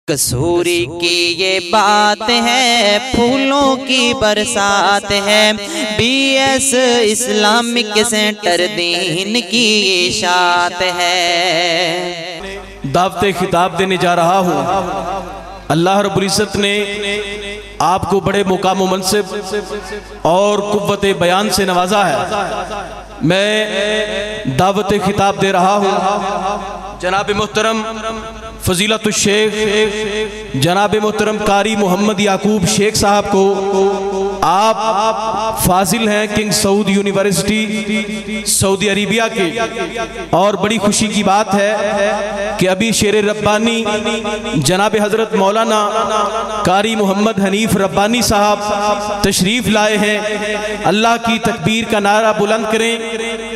کسوری کی یہ بات ہے، پھولوں کی برسات ہے، بی ایس اسلامک سینٹر دین کی اشاعت ہے۔ دعوت خطاب دینے جا رہا ہوں۔ اللہ رب العزت نے آپ کو بڑے مقام و منصب اور قوت بیان سے نوازا ہے۔ میں دعوت خطاب دے رہا ہوں جناب محترم فضیلت الشیخ جناب محترم قاری محمد یعقوب شیخ صاحب کو۔ آپ فاضل ہیں کنگ سعود یونیورسٹی سعودی عربیہ کے، اور بڑی خوشی کی بات ہے کہ ابھی شیر ربانی جناب حضرت مولانا قاری محمد حنیف ربانی صاحب تشریف لائے ہیں۔ اللہ کی تکبیر کا نعرہ بلند کریں،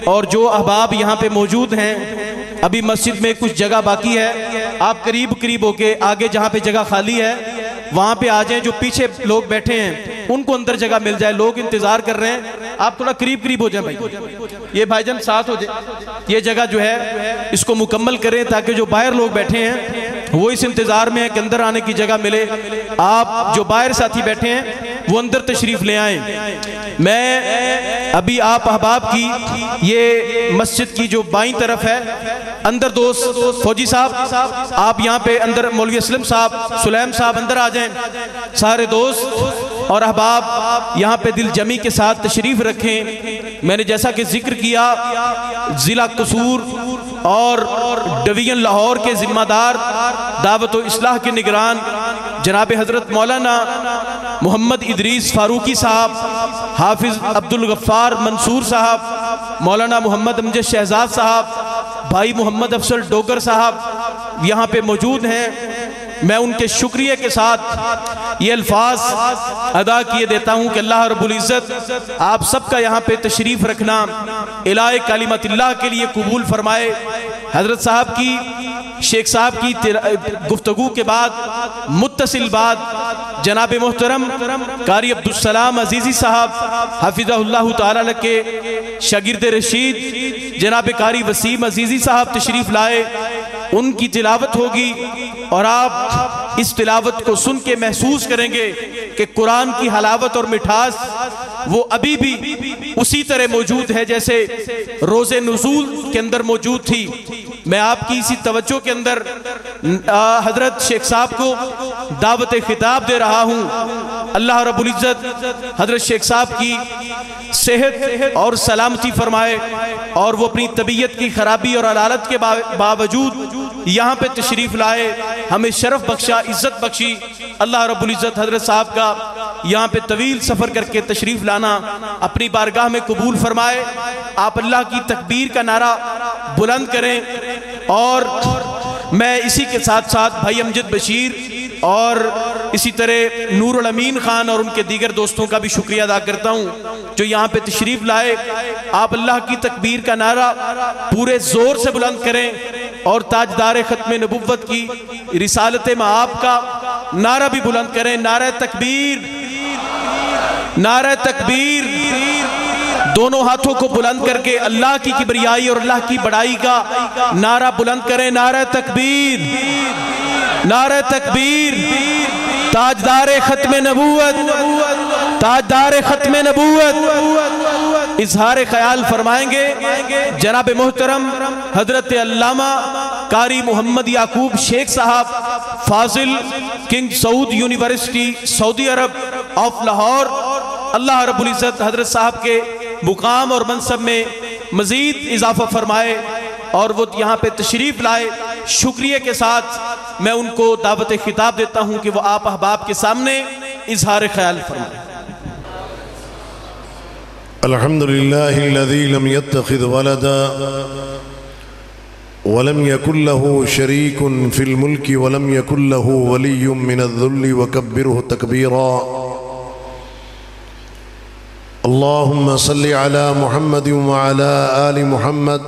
اور جو احباب یہاں پہ موجود ہیں، ابھی مسجد میں کچھ جگہ باقی ہے، آپ قریب ہو کے آگے جہاں پہ جگہ خالی ہے وہاں پہ آ جائیں۔ جو پیچھے لوگ بیٹھے ہیں ان کو اندر جگہ مل جائے، لوگ انتظار کر رہے ہیں، آپ تھوڑا قریب ہو جائیں بھائی، یہ بھائی جان ساتھ ہو جائیں، یہ جگہ جو ہے اس کو مکمل کریں تاکہ جو باہر لوگ بیٹھے ہیں وہ اس انتظار میں ہیں کہ اندر آنے کی جگہ ملے۔ آپ جو باہر ساتھی بیٹھے ہیں وہ اندر تشریف لے آئیں۔ میں ابھی آپ احباب کی یہ مسجد کی جو بائیں طرف ہے، اندر دوست فوجی صاحب آپ یہاں پہ اندر، مولوی اسلم صاحب سلیم صاحب اندر آ جائیں، سارے دوست اور احباب یہاں پہ دل جمی کے ساتھ تشریف رکھیں۔ میں نے جیسا کہ ذکر کیا، ضلع قصور اور ڈویژن لاہور کے ذمہ دار، دعوت و اصلاح کے نگران جناب حضرت مولانا محمد ادریس فاروقی صاحب، حافظ عبدالغفار منصور صاحب، مولانا محمد امجد شہزاد صاحب، بھائی محمد افضل ڈوگر صاحب یہاں پہ موجود ہیں۔ میں ان کے شکریہ کے ساتھ یہ الفاظ ادا کیے دیتا ہوں کہ اللہ رب العزت آپ سب کا یہاں پہ تشریف رکھنا الہ کلمت اللہ کے لیے قبول فرمائے۔ حضرت صاحب کی، شیخ صاحب کی گفتگو کے بعد متصل بعد جناب محترم قاری عبدالسلام عزیزی صاحب حفظہ اللہ تعالیٰ کے شاگرد رشید جناب قاری وسیم عزیزی صاحب تشریف لائے، ان کی تلاوت ہوگی، اور آپ اس تلاوت کو سن کے محسوس کریں گے کہ قرآن کی حلاوت اور مٹھاس وہ ابھی بھی اسی طرح موجود ہے جیسے روز نزول کے اندر موجود تھی۔ میں آپ کی اسی توجہ کے اندر حضرت شیخ صاحب کو دعوت خطاب دے رہا ہوں۔ اللہ رب العزت حضرت شیخ صاحب کی صحت اور سلامتی فرمائے، اور وہ اپنی طبیعت کی خرابی اور علالت کے باوجود یہاں پہ تشریف لائے، ہمیں شرف بخشا، عزت بخشی۔ اللہ رب العزت حضرت صاحب کا یہاں پہ طویل سفر کر کے تشریف لانا اپنی بارگاہ میں قبول فرمائے۔ آپ اللہ کی تکبیر کا نعرہ بلند کریں، اور میں اسی کے ساتھ ساتھ بھائی امجد بشیر اور اسی طرح نور الامین خان اور ان کے دیگر دوستوں کا بھی شکریہ ادا کرتا ہوں جو یہاں پہ تشریف لائے۔ آپ اللہ کی تکبیر کا نعرہ پورے زور سے بلند کریں، اور تاجدار ختم نبوت کی رسالت مآب کا نعرہ بھی بلند کریں۔ نعرہ تکبیر، نعرہ تکبیر، دونوں ہاتھوں کو بلند کر کے اللہ کی کبریائی اور اللہ کی بڑائی کا نعرہ بلند کریں۔ نعرہ تکبیر، نعرہ تکبیر، تاجدار ختم نبوت، تاجدار ختم نبوت۔ اظہار خیال فرمائیں گے جناب محترم حضرت علامہ قاری محمد یعقوب شیخ صاحب فاضل کنگ سعود یونیورسٹی سعودی عرب آف لاہور۔ اللہ رب العزت حضرت صاحب کے مقام اور منصب میں مزید اضافہ فرمائے، اور وہ یہاں پہ تشریف لائے۔ شکریہ کے ساتھ میں ان کو دعوت خطاب دیتا ہوں کہ وہ آپ احباب کے سامنے اظہار خیال فرمائیں۔ الحمدللہ الذی لم يتخذ ولدا ولم يكن له شريك في الملك ولم يكن له ولي من الذل وكبره تكبيرا۔ اللهم صل على محمد وعلى آل محمد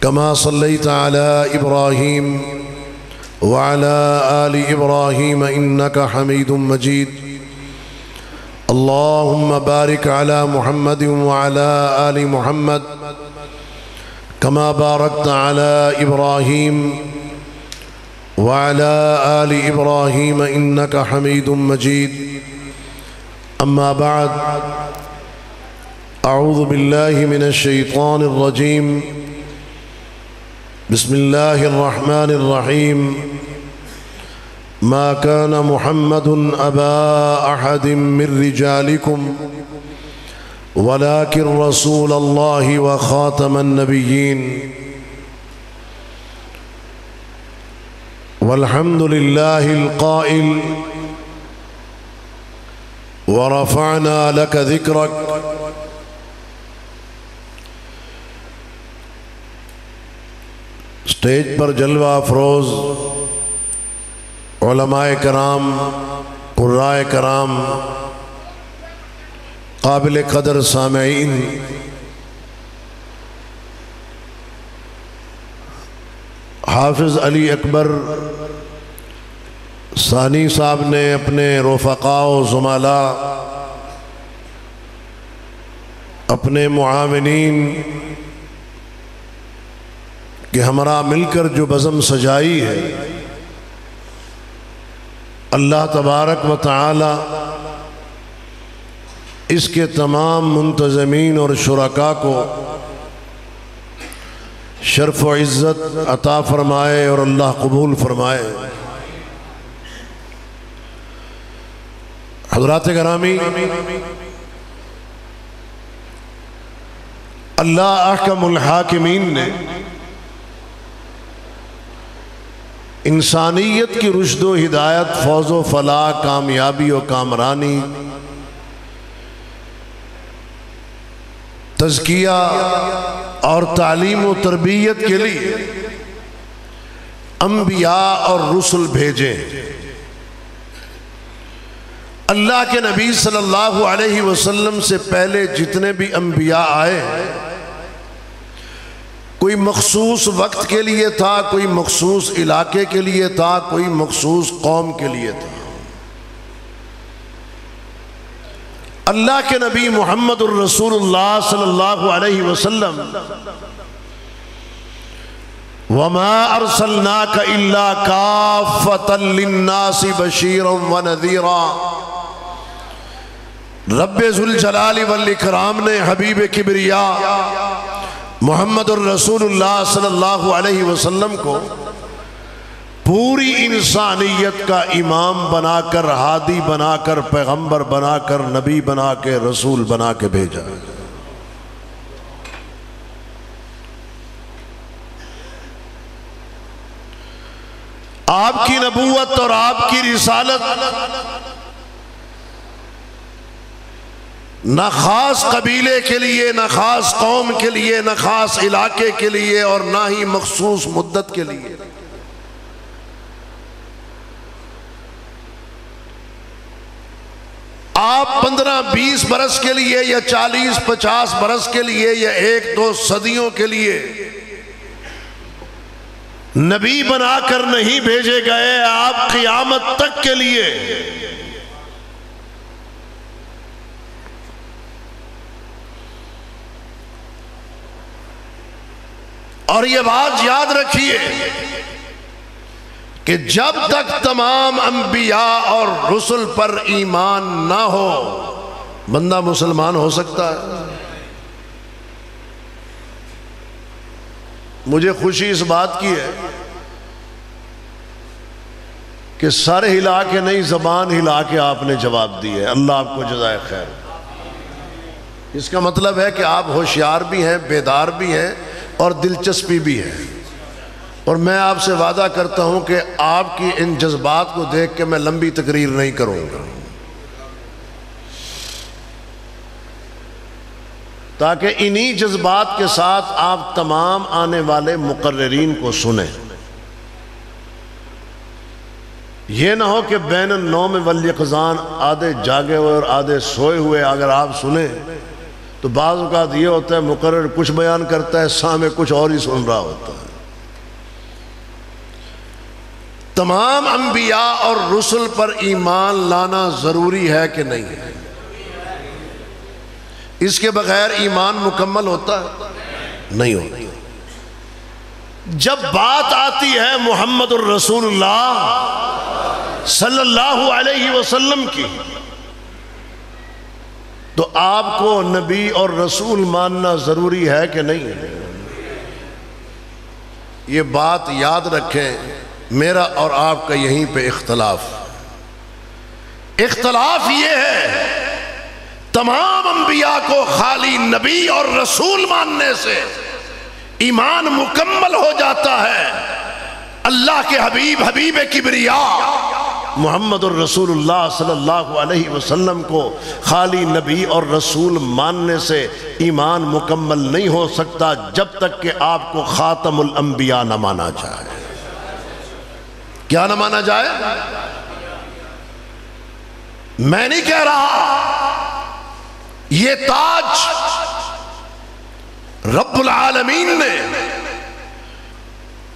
كما صليت على إبراهيم وعلى آل إبراهيم إنك حميد مجيد۔ اللهم بارك على محمد وعلى آل محمد كما باركت على إبراهيم وعلى آل إبراهيم إنك حميد مجيد. أما بعد، أعوذ بالله من الشيطان الرجيم. بسم الله الرحمن الرحيم. ما كان محمد أبا أحد من رجالكم ولكن رسول الله وخاتم النبيين. والحمد لله القائل ورفعنا لك ذكرك. اسٹیج پر جلوہ افروز علماء کرام، قرائے کرام، قابل قدر سامعین، حافظ علی اکبر ثانی صاحب نے اپنے رفقاء و زملاء، اپنے معاونین کہ ہمارا مل کر جو بزم سجائی ہے، اللہ تبارک و تعالی اس کے تمام منتظمین اور شرکاء کو شرف و عزت عطا فرمائے اور اللہ قبول فرمائے. حضرات گرامی، اللہ احکم الحاکمین نے انسانیت کی رشد و ہدایت، فوز و فلاح، کامیابی و کامرانی، تزکیہ اور تعلیم و تربیت کے لیے انبیاء اور رسل بھیجے. اللہ کے نبی صلی اللہ علیہ وسلم سے پہلے جتنے بھی انبیاء آئے، کوئی مخصوص وقت کے لیے تھا، کوئی مخصوص علاقے کے لیے تھا، کوئی مخصوص قوم کے لیے تھا. اللہ کے نبی محمد الرسول اللہ صلی اللہ علیہ وسلم وَمَا أَرْسَلْنَاكَ إِلَّا كَافَّةً لِلنَّاسِ بَشِيرًا وَنَذِيرًا. رب ذوالجلال والاکرام نے حبیب کبریا محمد الرسول اللہ صلی اللہ علیہ وسلم کو پوری انسانیت کا امام بنا کر، ہادی بنا کر، پیغمبر بنا کر، نبی بنا کے، رسول بنا کے بھیجا. آپ کی نبوت اور آپ کی رسالت نہ خاص قبیلے کے لیے، نہ خاص قوم کے لیے، نہ خاص علاقے کے لیے، اور نہ ہی مخصوص مدت کے لیے. آپ 15-20 برس کے لیے یا 40-50 برس کے لیے یا 1-2 صدیوں کے لیے نبی بنا کر نہیں بھیجے گئے، آپ قیامت تک کے لیے اور یہ بات یاد رکھیے کہ جب تک تمام انبیاء اور رسل پر ایمان نہ ہو بندہ مسلمان ہو سکتا ہے. مجھے خوشی اس بات کی ہے کہ سر ہلا کے نہیں، زبان ہلا کے آپ نے جواب دی ہے. اللہ آپ کو جزائے خیر. اس کا مطلب ہے کہ آپ ہوشیار بھی ہیں، بیدار بھی ہیں اور دلچسپی بھی ہے. اور میں آپ سے وعدہ کرتا ہوں کہ آپ کی ان جذبات کو دیکھ کے میں لمبی تقریر نہیں کروں گا، تاکہ انہی جذبات کے ساتھ آپ تمام آنے والے مقررین کو سنیں. یہ نہ ہو کہ بین النوم والیقظان آدھے جاگے ہوئے اور آدھے سوئے ہوئے اگر آپ سنیں تو بعض اوقات یہ ہوتا ہے مقرر کچھ بیان کرتا ہے، سامع کچھ اور ہی سن رہا ہوتا ہے. تمام انبیاء اور رسل پر ایمان لانا ضروری ہے کہ نہیں ہے؟ اس کے بغیر ایمان مکمل ہوتا ہے؟ نہیں ہوتا. جب بات آتی ہے محمد الرسول اللہ صلی اللہ علیہ وسلم کی تو آپ کو نبی اور رسول ماننا ضروری ہے کہ نہیں؟ یہ بات یاد رکھیں، میرا اور آپ کا یہیں پہ اختلاف یہ ہے، تمام انبیاء کو خالی نبی اور رسول ماننے سے ایمان مکمل ہو جاتا ہے، اللہ کے حبیب کبریاء محمد الرسول اللہ صلی اللہ علیہ وسلم کو خالی نبی اور رسول ماننے سے ایمان مکمل نہیں ہو سکتا جب تک کہ آپ کو خاتم الانبیاء نہ مانا جائے۔ کیا نہ مانا جائے؟ میں نہیں کہہ رہا، یہ تاج رب العالمین نے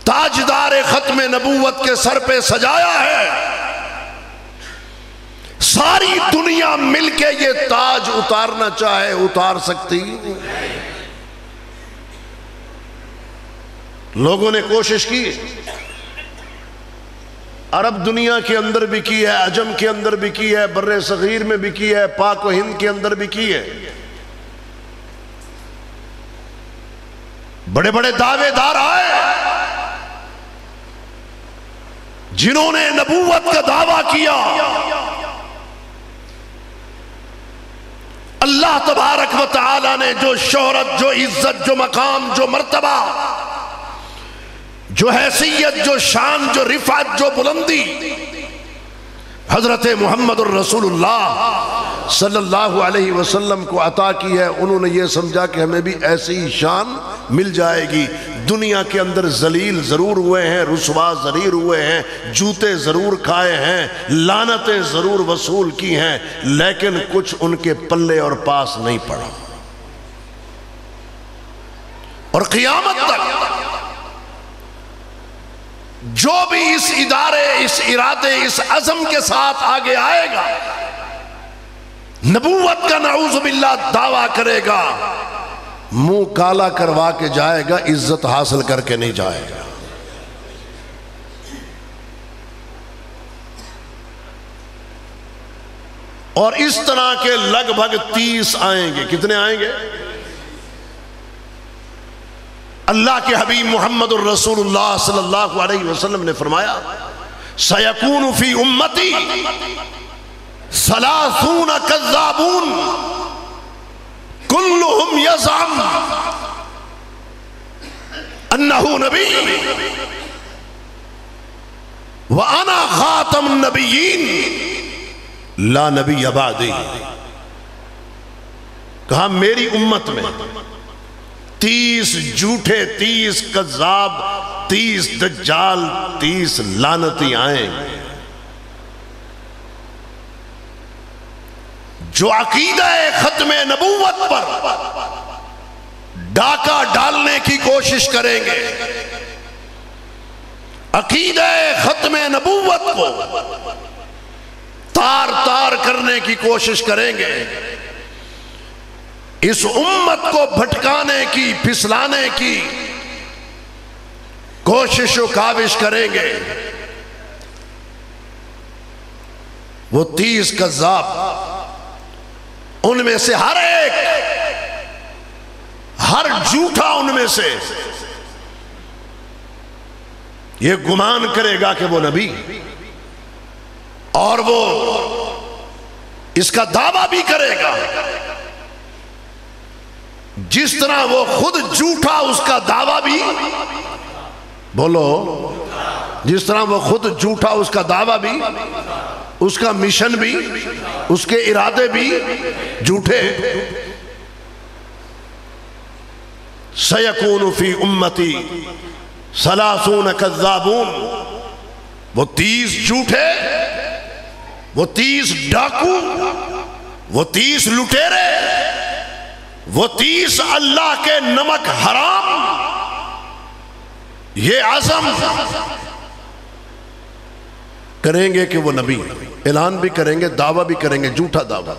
تاجدار ختم نبوت کے سر پہ سجایا ہے، ساری دنیا مل کے یہ تاج اتارنا چاہے اتار سکتی؟ لوگوں نے کوشش کی، عرب دنیا کے اندر بھی کی ہے، عجم کے اندر بھی کی ہے، بر صغیر میں بھی کی ہے، پاک و ہند کے اندر بھی کی ہے۔ بڑے بڑے دعوے دار آئے جنہوں نے نبوت کا دعویٰ کیا، اللہ تبارک و تعالی نے جو شہرت، جو عزت، جو مقام، جو مرتبہ، جو حیثیت، جو شان، جو رفعت، جو بلندی حضرت محمد الرسول اللہ صلی اللہ علیہ وسلم کو عطا کی ہے، انہوں نے یہ سمجھا کہ ہمیں بھی ایسی ہی شان مل جائے گی۔ دنیا کے اندر ذلیل ضرور ہوئے ہیں، رسوا ضرور ہوئے ہیں، جوتے ضرور کھائے ہیں، لعنتیں ضرور وصول کی ہیں، لیکن کچھ ان کے پلے اور پاس نہیں پڑا۔ اور قیامت تک جو بھی اس ادارے، اس ارادے، اس عزم کے ساتھ آگے آئے گا، نبوت کا نعوذ باللہ دعویٰ کرے گا، منہ کالا کروا کے جائے گا، عزت حاصل کر کے نہیں جائے گا۔ اور اس طرح کے لگ بھگ 30 آئیں گے۔ کتنے آئیں گے؟ اللہ کے حبیب محمد الرسول اللہ صلی اللہ علیہ وسلم نے فرمایا، سَيَكُونُ فِي أُمَّتِي 30 كَذَّابُونَ كُلُّهُمْ يَزْعَمُ أَنَّهُ نَبِيٌّ وَأَنَا خَاتَمُ النَّبِيِّينَ لَا نَبِيَّ بَعْدِي۔ کہا میری امت میں 30 جھوٹے، 30 کذاب، 30 دجال، 30 لعنتی آئیں گے جو عقیدہ ختم نبوت پر ڈاکہ ڈالنے کی کوشش کریں گے، عقیدہ ختم نبوت کو تار تار کرنے کی کوشش کریں گے، اس امت کو بھٹکانے کی، پھسلانے کی کوشش و کاوش کریں گے۔ وہ 30 کذاب، ان میں سے ہر ایک، ہر جھوٹا ان میں سے یہ گمان کرے گا کہ وہ نبی، اور وہ اس کا دعویٰ بھی کرے گا جس طرح وہ خود جھوٹا اس کا دعویٰ بھی، بولو، جس طرح وہ خود جھوٹا اس کا دعویٰ بھی، اس کا مشن بھی، اس کے ارادے بھی جھوٹے۔ سَيَكُونُ فِي أُمَّتِي 30 كَذَّابُونَ، وہ 30 جھوٹے، وہ 30 ڈاکو، وہ 30 لٹیرے، وہ 30 اللہ کے نمک حرام، یہ عزم کریں گے کہ وہ نبی، اعلان بھی کریں گے، دعویٰ بھی کریں گے، جھوٹا دعویٰ،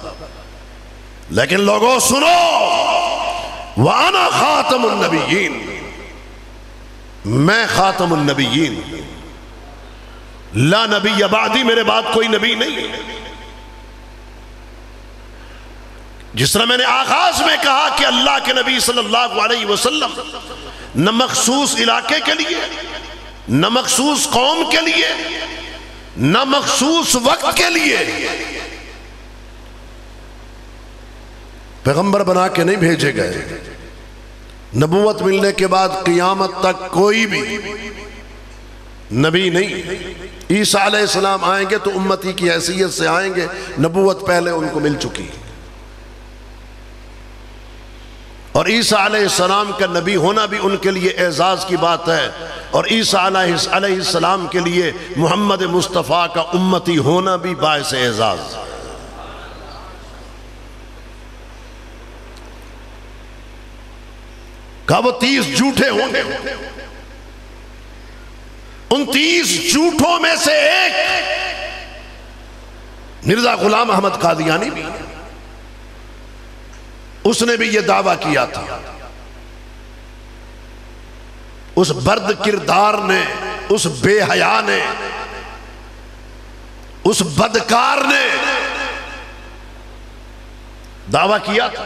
لیکن لوگوں سنو، وَأَنَا خَاتَمُ النَّبِيِّينَ، میں خاتم النبیین، لا نبی بعدی، میرے بعد کوئی نبی نہیں۔ جس طرح میں نے آغاز میں کہا کہ اللہ کے نبی صلی اللہ علیہ وسلم نہ مخصوص علاقے کے لیے، نہ مخصوص قوم کے لیے، نہ مخصوص وقت کے لیے پیغمبر بنا کے نہیں بھیجے گئے۔ نبوت ملنے کے بعد قیامت تک کوئی بھی نبی نہیں۔ عیسیٰ علیہ السلام آئیں گے تو امتی کی حیثیت سے آئیں گے، نبوت پہلے ان کو مل چکی، اور عیسیٰ علیہ السلام کا نبی ہونا بھی ان کے لیے اعزاز کی بات ہے، اور عیسیٰ علیہ السلام کے لیے محمد مصطفیٰ کا امتی ہونا بھی باعث اعزاز۔ کہا وہ 30 جھوٹے ہوں گے، ان 30 جھوٹوں میں سے ایک مرزا غلام احمد قادیانی بھی، اس نے بھی یہ دعویٰ کیا تھا۔ اس برد کردار نے، اس بے حیا نے، اس بدکار نے دعویٰ کیا تھا۔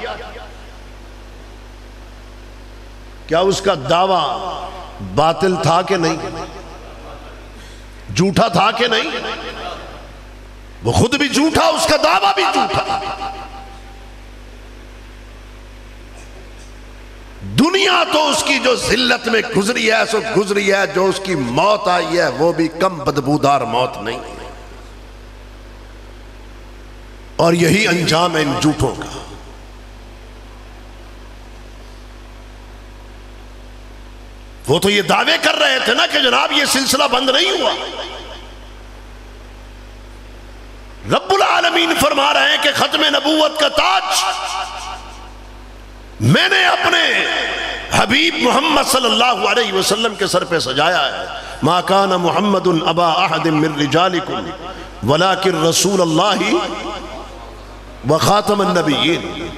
کیا اس کا دعویٰ باطل تھا کہ نہیں؟ جھوٹا تھا کہ نہیں؟ وہ خود بھی جھوٹا، اس کا دعویٰ بھی جھوٹا۔ دنیا تو اس کی جو ذلت میں گزری ہے سو گزری ہے، جو اس کی موت آئی ہے وہ بھی کم بدبودار موت نہیں، اور یہی انجام ہے ان جھوٹوں کا۔ وہ تو یہ دعوے کر رہے تھے نا کہ جناب یہ سلسلہ بند نہیں ہوا۔ رب العالمین فرما رہے ہیں کہ ختم نبوت کا تاج میں نے اپنے حبیب محمد صلی اللہ علیہ وسلم کے سر پہ سجایا ہے۔ ما کان محمد ابا احد من رجالکم ولکن رسول اللہ وخاتم النبیین۔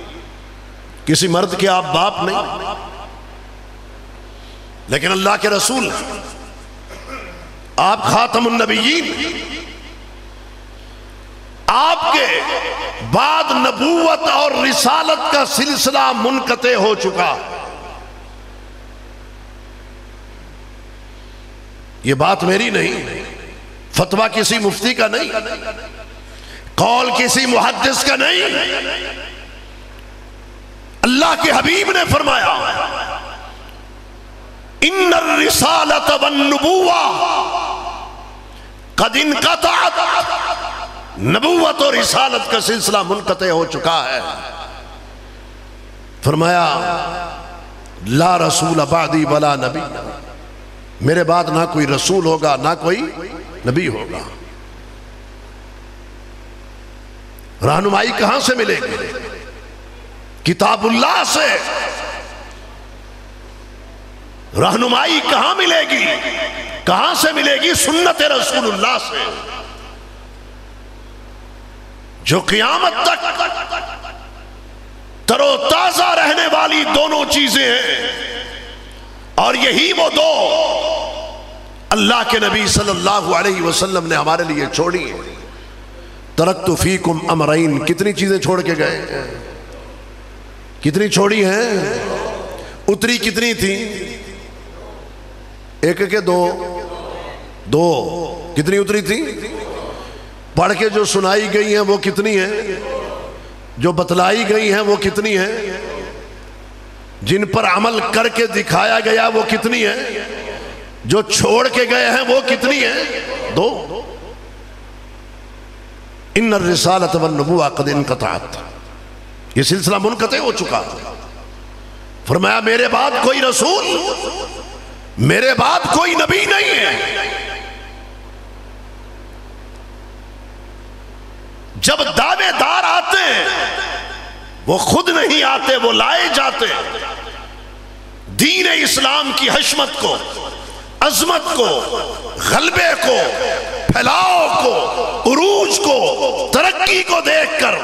کسی مرد کے آپ باپ نہیں، لیکن اللہ کے رسول، آپ خاتم النبیین۔ آپ کے بعد نبوت اور رسالت کا سلسلہ منقطع ہو چکا۔ یہ بات میری نہیں، فتویٰ کسی مفتی کا نہیں، قول کسی محدث کا نہیں، اللہ کے حبیب نے فرمایا ان الرسالۃ والنبوہ قد انقطعت، نبوت اور رسالت کا سلسلہ منقطع ہو چکا ہے۔ فرمایا لا رسول بعدی ولا نبی، میرے بعد نہ کوئی رسول ہوگا نہ کوئی نبی ہوگا۔ رہنمائی کہاں سے ملے گی؟ کتاب اللہ سے۔ رہنمائی کہاں ملے گی؟ کہاں سے ملے گی؟ سنت رسول اللہ سے، جو قیامت تک تر و تازہ رہنے والی دونوں چیزیں ہیں، اور یہی وہ دو اللہ کے نبی صلی اللہ علیہ وسلم نے ہمارے لیے چھوڑی ہیں۔ ترکت فیکم امرین، کتنی چیزیں چھوڑ کے گئے؟ کتنی چھوڑی ہیں؟ اتری کتنی تھی؟ ایک کے دو کتنی اتری تھی؟ پڑھ کے جو سنائی گئی ہیں وہ کتنی ہیں؟ جو بتلائی گئی ہیں وہ کتنی ہیں؟ جن پر عمل کر کے دکھایا گیا وہ کتنی ہیں؟ جو چھوڑ کے گئے ہیں وہ کتنی ہیں؟ 2۔ ان الرسالۃ والنبوہ قد انقطعت، یہ سلسلہ منقطع ہو چکا۔ فرمایا میرے بعد کوئی رسول، میرے بعد کوئی نبی نہیں ہے۔ جب دعوے دار آتے ہیں وہ خود نہیں آتے، وہ لائے جاتے ہیں۔ دین اسلام کی حشمت کو، عظمت کو، غلبے کو، پھیلاؤ کو، عروج کو، ترقی کو دیکھ کر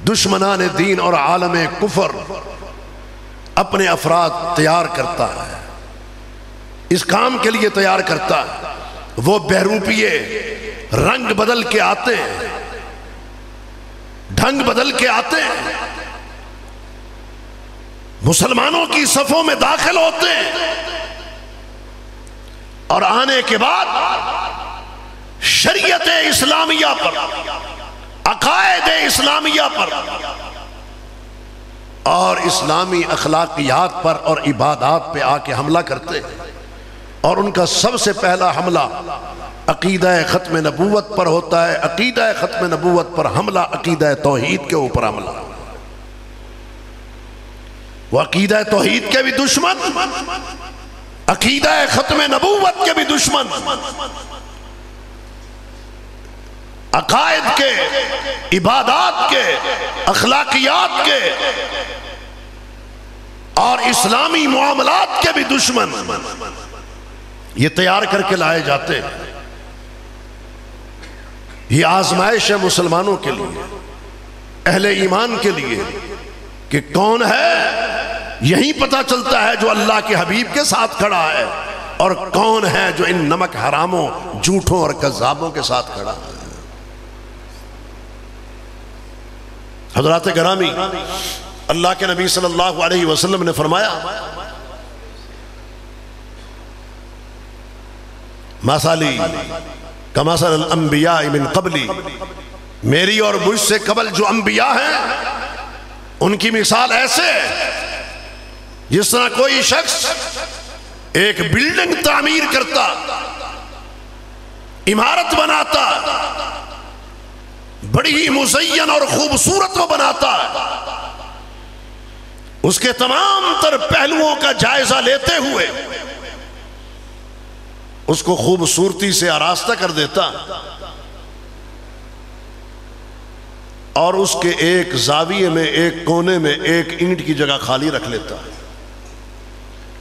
دشمنان دین اور عالم کفر اپنے افراد تیار کرتا ہے۔ اس کام کے لیے تیار کرتا ہے، وہ بہروپیے رنگ بدل کے آتے ہیں، ڈھنگ بدل کے آتے ہیں، مسلمانوں کی صفوں میں داخل ہوتے ہیں، اور آنے کے بعد شریعت اسلامیہ پر، عقائد اسلامیہ پر اور اسلامی اخلاقیات پر اور عبادات پہ آ کے حملہ کرتے ہیں، اور ان کا سب سے پہلا حملہ عقیدہ ختم نبوت پر ہوتا ہے۔ عقیدہ ختم نبوت پر حملہ عقیدہ توحید کے اوپر حملہ۔ وہ عقیدہ توحید کے بھی دشمن، عقیدہ ختم نبوت کے بھی دشمن، عقائد کے، عبادات کے، اخلاقیات کے اور اسلامی معاملات کے بھی دشمن یہ تیار کر کے لائے جاتے ہیں۔ یہ آزمائش ہے مسلمانوں کے لیے، اہل ایمان کے لیے، کہ کون ہے یہی پتہ چلتا ہے جو اللہ کے حبیب کے ساتھ کھڑا ہے، اور کون ہے جو ان نمک حراموں، جھوٹوں اور کذابوں کے ساتھ کھڑا ہے۔ حضرات گرامی، اللہ کے نبی صلی اللہ علیہ وسلم نے فرمایا، مثالی کمثل الانبیاء من قبلی، میری اور مجھ سے قبل جو انبیاء ہیں ان کی مثال ایسے ہے جس طرح کوئی شخص ایک بلڈنگ تعمیر کرتا، عمارت بناتا، بڑی ہی مزین اور خوبصورت وہ بناتا ہے، اس کے تمام تر پہلوؤں کا جائزہ لیتے ہوئے اس کو خوبصورتی سے آراستہ کر دیتا، اور اس کے ایک زاویے میں، ایک کونے میں ایک اینٹ کی جگہ خالی رکھ لیتا ہے۔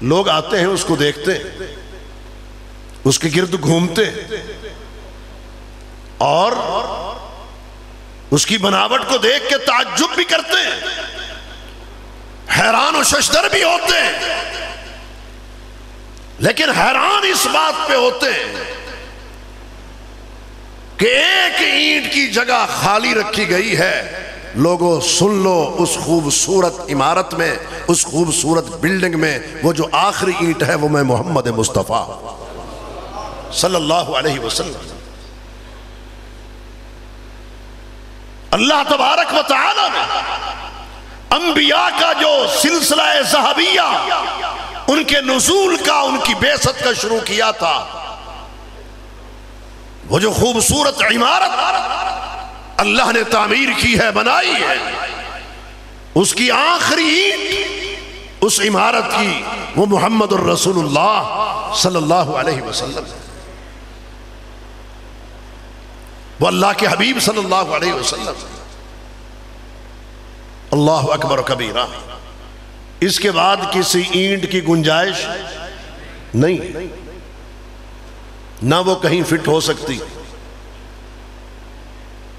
لوگ آتے ہیں، اس کو دیکھتے ہیں، اس کے گرد گھومتے ہیں، اور اس کی بناوٹ کو دیکھ کے تعجب بھی کرتے ہیں، حیران و ششدر بھی ہوتے ہیں، لیکن حیران اس بات پہ ہوتے ہیں کہ ایک اینٹ کی جگہ خالی رکھی گئی ہے۔ لوگوں سن لو، اس خوبصورت عمارت میں، اس خوبصورت بلڈنگ میں وہ جو آخری اینٹ ہے وہ میں محمد مصطفیٰ صلی اللہ علیہ وسلم۔ اللہ تبارک و تعالی نے انبیاء کا جو سلسلہ ذہبیہ، ان کے نزول کا، ان کی بعثت کا شروع کیا تھا، وہ جو خوبصورت عمارت اللہ نے تعمیر کی ہے، بنائی ہے، اس کی آخری اینٹ اس عمارت کی وہ محمد الرسول اللہ صلی اللہ علیہ وسلم، وہ اللہ کے حبیب صلی اللہ علیہ وسلم۔ اللہ اکبر و کبیرہ۔ اس کے بعد کسی اینٹ کی گنجائش نہیں، نہ وہ کہیں فٹ ہو سکتی،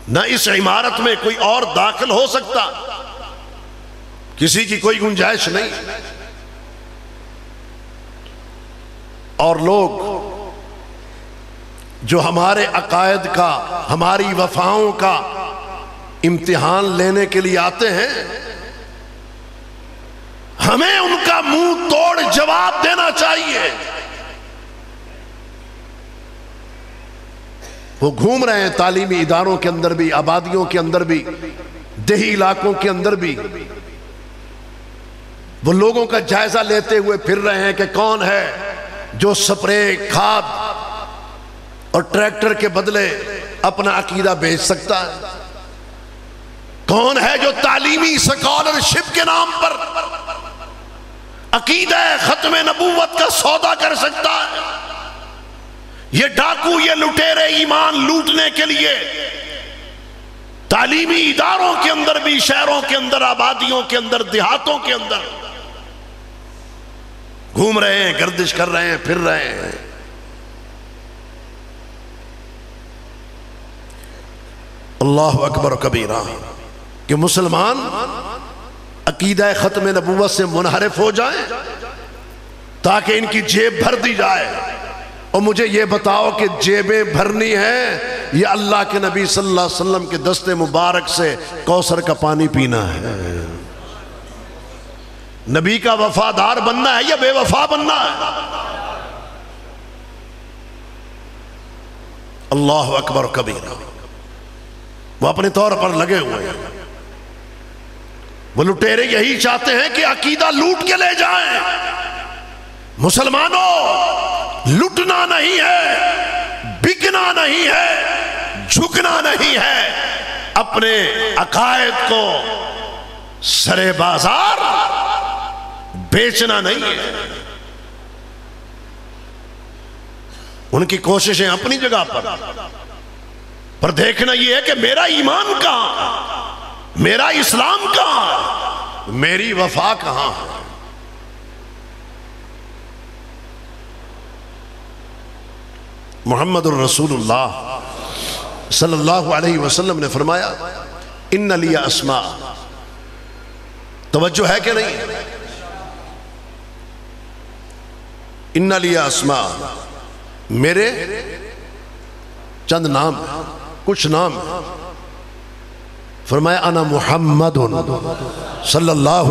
نہ اس عمارت میں کوئی اور داخل ہو سکتا، کسی کی کوئی گنجائش نہیں۔ اور لوگ جو ہمارے عقائد کا، ہماری وفاؤں کا امتحان لینے کے لیے آتے ہیں، ہمیں ان کا منہ توڑ جواب دینا چاہیے۔ وہ گھوم رہے ہیں تعلیمی اداروں کے اندر بھی، آبادیوں کے اندر بھی، دیہی علاقوں کے اندر بھی، وہ لوگوں کا جائزہ لیتے ہوئے پھر رہے ہیں کہ کون ہے جو سپرے، کھاد اور ٹریکٹر کے بدلے اپنا عقیدہ بیچ سکتا ہے، کون ہے جو تعلیمی سکالرشپ کے نام پر عقیدہ ختم نبوت کا سودا کر سکتا ہے۔ یہ ڈاکو، یہ لٹیرے ایمان لوٹنے کے لیے تعلیمی اداروں کے اندر بھی، شہروں کے اندر، آبادیوں کے اندر، دیہاتوں کے اندر گھوم رہے ہیں، گردش کر رہے ہیں، پھر رہے ہیں۔ اللہ اکبر کبیرہ کہ مسلمان عقیدہ ختم نبوت سے منحرف ہو جائیں، تاکہ ان کی جیب بھر دی جائے. اور مجھے یہ بتاؤ کہ جیبیں بھرنی ہیں یا اللہ کے نبی صلی اللہ علیہ وسلم کے دست مبارک سے کوثر کا پانی پینا ہے؟ نبی کا وفادار بننا ہے یا بے وفا بننا ہے؟ اللہ اکبر کبیرہ. وہ اپنے طور پر لگے ہوئے ہیں. وہ لٹیرے یہی چاہتے ہیں کہ عقیدہ لوٹ کے لے جائیں. مسلمانوں، لٹنا نہیں ہے، بکنا نہیں ہے، جھکنا نہیں ہے. اپنے عقائد کو سرے بازار بیچنا نہیں ہے. ان کی کوششیں اپنی جگہ پر دیکھنا یہ ہے کہ میرا ایمان کہاں، میرا اسلام کہاں، میری وفا کہاں ہے. محمد الرسول اللہ صلی اللہ علیہ وسلم نے فرمایا ان لی اسماء. توجہ ہے کہ نہیں؟ ان لی اسماء، میرے چند نام، کچھ نام. فرمایا انا محمد صلی اللہ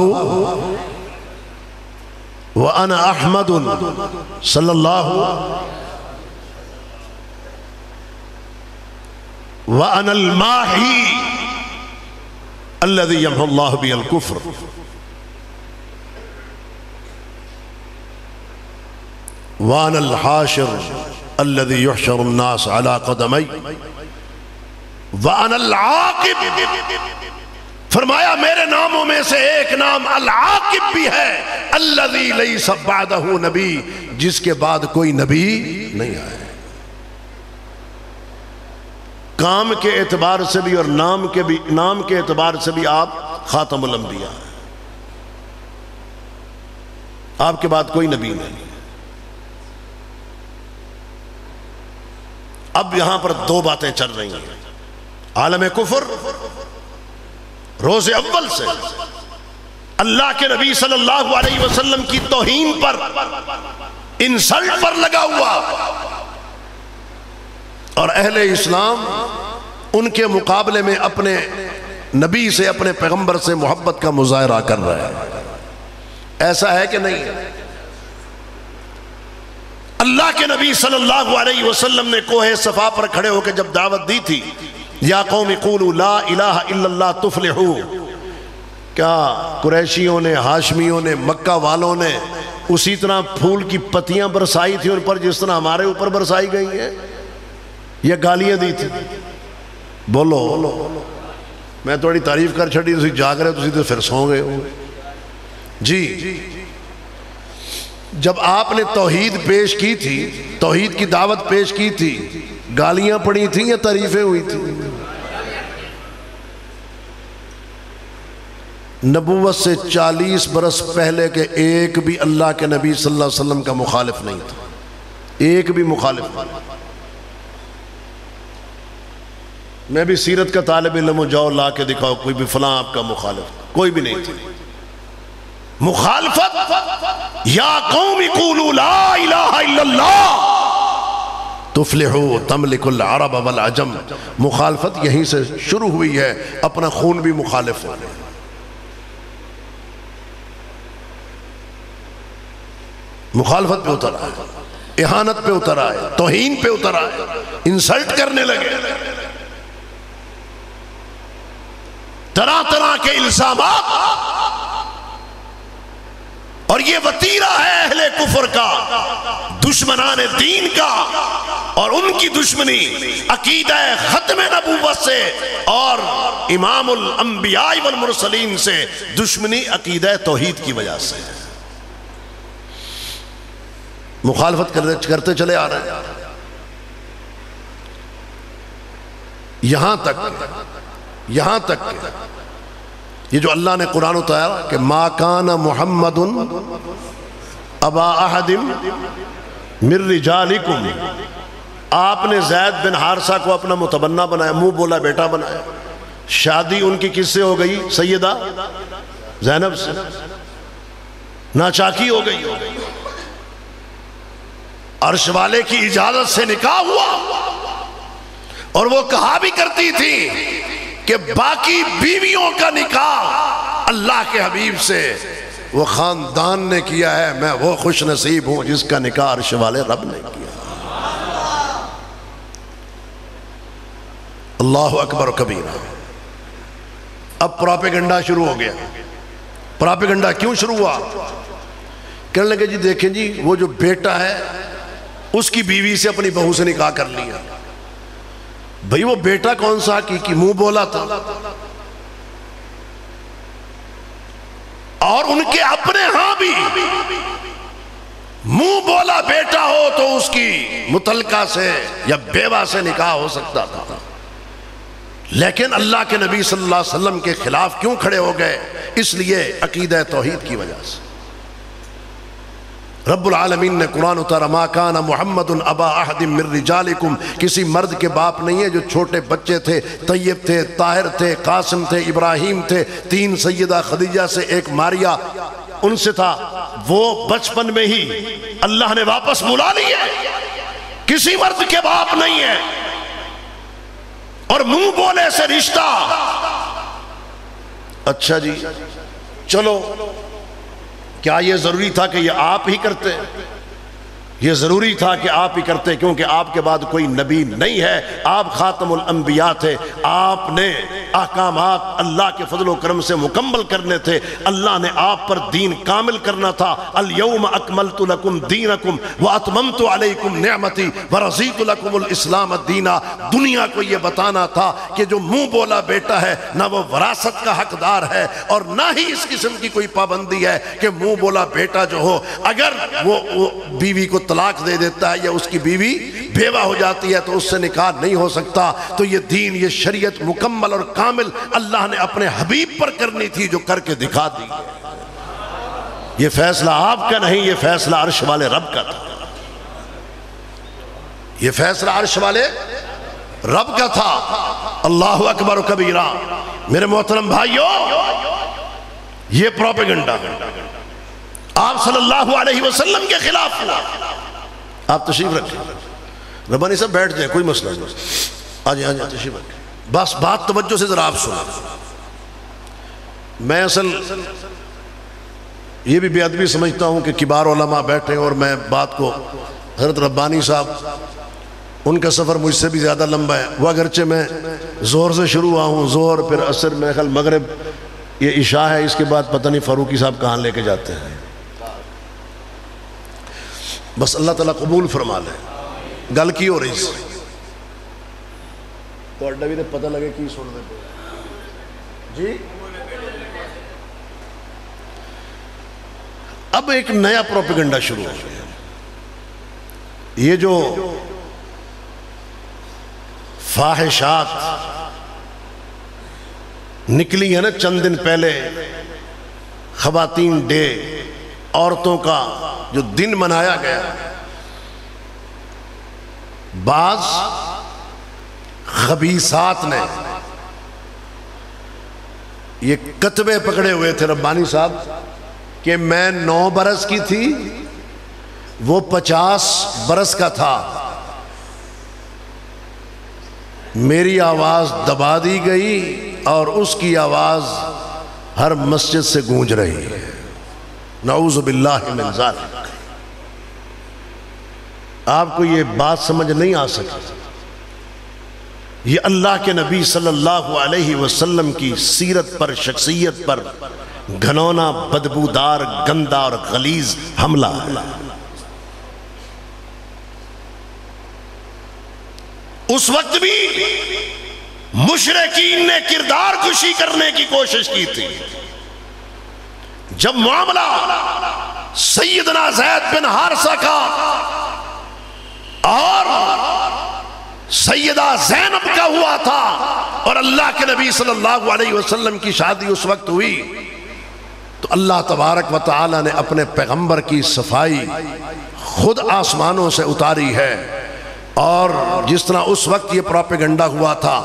وانا احمد صلی اللہ وَأَنَا الْمَاحِي الَّذِي يَمْحُ اللَّهُ بِهِ الْكُفْرَ وَأَنَا الْحَاشِرُ الَّذِي يُحْشَرُ النَّاسَ عَلَى قَدَمَيْ وَأَنَا الْعَاقِبُ. فرمایا میرے ناموں میں سے ایک نام العاقب بھی ہے، الَّذِي لَيْسَ بَعْدَهُ نبی، جس کے بعد کوئی نبی نہیں آئے. کام کے اعتبار سے بھی اور نام کے اعتبار سے بھی آپ خاتم الانبیاء ہیں. آپ کے بعد کوئی نبی نہیں. اب یہاں پر دو باتیں چل رہی ہیں. عالم کفر روز اول سے اللہ کے نبی صلی اللہ علیہ وسلم کی توہین پر، انسلٹ پر لگا ہوا، اور اہل اسلام ان کے مقابلے میں اپنے نبی سے، اپنے پیغمبر سے محبت کا مظاہرہ کر رہے ہیں. ایسا ہے کہ نہیں؟ اللہ کے نبی صلی اللہ علیہ وسلم نے کوہ صفا پر کھڑے ہو کے جب دعوت دی تھی، یا قوم قولوا لا الہ الا اللہ تفلحوا، کیا قریشیوں نے، ہاشمیوں نے، مکہ والوں نے اسی طرح پھول کی پتیاں برسائی تھی ان پر جس طرح ہمارے اوپر برسائی گئی ہیں، یا گالیاں دی تھی؟ بولو. میں تھوڑی تعریف کر چھڑی، تسی جاگ رہے، تسی تو پھر سو گئے ہو. جی جب آپ نے توحید پیش کی تھی، توحید کی دعوت پیش کی تھی، گالیاں پڑی تھیں یا تعریفیں ہوئی تھیں؟ نبوت سے 40 برس پہلے کے ایک بھی اللہ کے نبی صلی اللہ علیہ وسلم کا مخالف نہیں تھا، ایک بھی مخالف نہیں. میں بھی سیرت کا طالب علم ہوں، جاؤ لا کے دکھاؤ کوئی بھی فلاں آپ کا مخالف، کوئی بھی نہیں تھا. مخالفت یا قوم قولوا لا الہ الا اللہ تفلحوا تملک العرب والعجم. مخالفت یہیں سے شروع ہوئی ہے. اپنا خون بھی مخالف ہو، مخالفت پہ اتر آئے، اہانت پہ اتر آئے، توہین پہ اتر آئے، انسلٹ کرنے لگے، طرح طرح کے الزامات. اور یہ وتیرہ ہے اہل کفر کا، دشمنان دین کا، اور ان کی دشمنی عقیدہ ختم نبوت سے اور امام الانبیاء والمرسلین سے دشمنی عقیدہ توحید کی وجہ سے. مخالفت کرتے چلے آ رہے ہیں یہاں تک یہ جو اللہ نے قرآن اتارا کہ ما کان محمد ابا احد من رجالکم، آپ نے زید بن حارثہ کو اپنا متبنہ بنایا، منہ بولا بیٹا بنایا. شادی ان کی کس سے ہو گئی؟ سیدہ زینب سے. ناچاکی ہو گئی. عرش والے کی اجازت سے نکاح ہوا، اور وہ کہا بھی کرتی تھی کہ باقی بیویوں کا نکاح اللہ کے حبیب سے وہ خاندان نے کیا ہے، میں وہ خوش نصیب ہوں جس کا نکاح عرش والے رب نے کیا۔ اللہ اکبر و کبیرہ۔ اب پراپیگنڈا شروع ہو گیا۔ پراپیگنڈا کیوں شروع ہوا؟ کہنے لگے جی دیکھیں جی وہ جو بیٹا ہے اس کی بیوی سے اپنی بہو سے نکاح کر لیا۔ بھئی وہ بیٹا کون سا حقیقی منہ بولا تھا، اور ان کے اپنے ہاں بھی منہ بولا بیٹا ہو تو اس کی متعلقہ سے یا بیوہ سے نکاح ہو سکتا تھا، لیکن اللہ کے نبی صلی اللہ علیہ وسلم کے خلاف کیوں کھڑے ہو گئے؟ اس لیے عقیدہ توحید کی وجہ سے۔ رب العالمین نے قرآن اتارا، ما کان محمد ابا احد من رجالکم، کسی مرد کے باپ نہیں ہے۔ جو چھوٹے بچے تھے، طیب تھے، طاہر تھے، قاسم تھے، ابراہیم تھے، 3 سیدہ خدیجہ سے 1 ماریا ان سے تھا، وہ بچپن میں ہی اللہ نے واپس بلا لیے، کسی مرد کے باپ نہیں ہے۔ اور منہ بولے سے رشتہ، اچھا جی چلو، کیا یہ ضروری تھا کہ یہ آپ ہی کرتے؟ یہ ضروری تھا کہ آپ ہی کرتے، کیونکہ آپ کے بعد کوئی نبی نہیں ہے، آپ خاتم الانبیاء تھے، آپ نے احکامات اللہ کے فضل و کرم سے مکمل کرنے تھے، اللہ نے آپ پر دین کامل کرنا تھا۔ الیوم اکملت لکم دینکم واتممت علیکم نعمتی ورضیت لکم الاسلام دینا۔ دنیا کو یہ بتانا تھا کہ جو منہ بولا بیٹا ہے نہ وہ وراثت کا حقدار ہے، اور نہ ہی اس قسم کی کوئی پابندی ہے کہ منہ بولا بیٹا جو ہو اگر وہ بیوی کو طلاق دے دیتا ہے یا اس کی بیوی بیوہ ہو جاتی ہے تو اس سے نکاح نہیں ہو سکتا۔ تو یہ دین، یہ شریعت مکمل اور کامل اللہ نے اپنے حبیب پر کرنی تھی، جو کر کے دکھا دی۔ یہ فیصلہ آپ کا نہیں، یہ فیصلہ عرش والے رب کا تھا۔ یہ فیصلہ عرش والے رب کا تھا۔ اللہ اکبر و کبیرہ۔ میرے محترم بھائیو، یہ پروپیگنڈا آپ صلی اللہ علیہ وسلم کے خلاف ہوا۔ آپ تشریف رکھیں، ربانی صاحب بیٹھ جائیں، کوئی مسئلہ نہیں، آجائیں تشریف رکھیں، بس بات توجہ سے ذرا آپ سنا۔ میں اصل یہ بھی بے ادبی سمجھتا ہوں کہ کبار علماء بیٹھے اور میں بات کو، حضرت ربانی صاحب ان کا سفر مجھ سے بھی زیادہ لمبا ہے، وہ اگرچہ میں زہر سے شروع ہوا ہوں، زہر پھر عصر، میرے خیال مغرب، یہ عشاء ہے، اس کے بعد پتہ نہیں فاروقی صاحب کہاں لے کے جاتے ہیں۔ بس اللہ تعالیٰ قبول فرما لے۔ گل کی ہو رہی سی تو اڈا بھی پتہ لگے کی سن دے جی۔ اب ایک نیا پروپیگنڈا شروع ہو گیا۔ یہ جو فاحشات نکلی ہے نا چند دن پہلے، خواتین ڈے، عورتوں کا جو دن منایا گیا، بعض خبیثات نے یہ کتبے پکڑے ہوئے تھے ربانی صاحب کہ میں 9 برس کی تھی، وہ 50 برس کا تھا، میری آواز دبا دی گئی اور اس کی آواز ہر مسجد سے گونج رہی ہے۔ نعوذ باللہ من ذالک۔ آپ کو یہ بات سمجھ نہیں آ سکی، یہ اللہ کے نبی صلی اللہ علیہ وسلم کی سیرت پر، شخصیت پر گھنونا، بدبودار، گندا اور غلیظ حملہ ہے۔ اس وقت بھی مشرکین نے کردار کشی کرنے کی کوشش کی تھی۔ جب معاملہ سیدنا زید بن حارثہ کا اور سیدہ زینب کا ہوا تھا اور اللہ کے نبی صلی اللہ علیہ وسلم کی شادی اس وقت ہوئی، تو اللہ تبارک و تعالی نے اپنے پیغمبر کی صفائی خود آسمانوں سے اتاری ہے۔ اور جس طرح اس وقت یہ پروپیگنڈا ہوا تھا